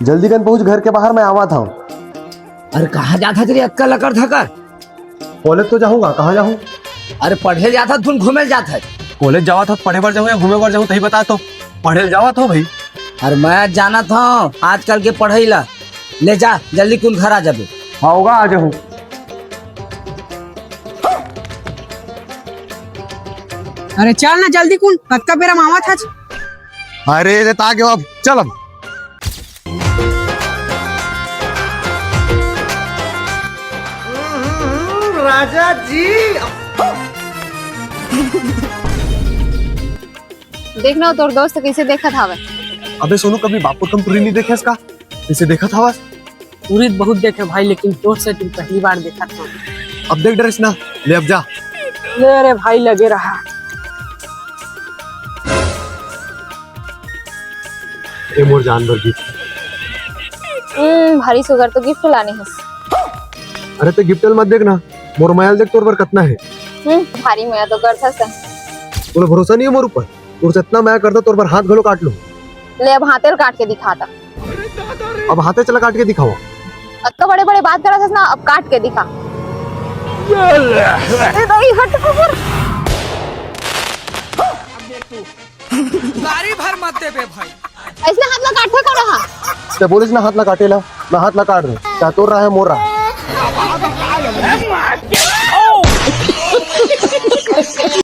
जल्दी कन पहुंच, घर के बाहर मैं आवा था। अरे कहाँ जाता तेरी अक्का लकड़ था कर? कॉलेज तो जाऊंगा, कहाँ जाऊँ? अरे पढ़े जाता तुम घूमे जाता है? कॉलेज जावा था, पढ़े बार जाऊँ या घूमे बार जाऊँ तही बता। तो पढ़े जावा था भाई। अरे मैं जाना था आजकल के पढ़ाई ला। ले जा जल्दी कुल घर आ जाबे। हाँ होगा, आ जाऊँ। अरे चल ना जल्दी कुल, कत्का बेरा मामा था। अरे ताके अब चल अब। राजा जी देखना तोर दोस्त कैसे देखा था। अबे सोनू, कभी बापू तुम पूरी नहीं देखे इसका? इसे देखा था बस। पूरी बहुत देखे भाई, लेकिन तोर से तुम पहली बार देखा था। अब देख ड्रेस ना ले, अब जा। ले रे भाई, लगे रहा। ए मोर जानवर गिफ्ट। भारी सुगर तो गिफ्ट लानी है। अरे तो गिफ्ट मत देखना, मोर मायल देख तोर पर कितना है। भारी मैं तो कर था। तोला भरोसा नहीं है मोर ऊपर? तोर से इतना माया करता, तोर पर हाथ घलो काट लो। ले अब हाथे काट के दिखाता। अब हाथे चला काट के दिखाओ। अक्का बड़े बड़े बात करा था ना, अब काट के दिखा। हट ऊपर। गाड़ी भर मत दे बे भाई। ऐसे हाथ में काटते कौन रहा? ते बोलिस ना हाथ ला काटे ला, मैं हाथ ला काट रहा। क्या तोड़ रहा है मोर रहा?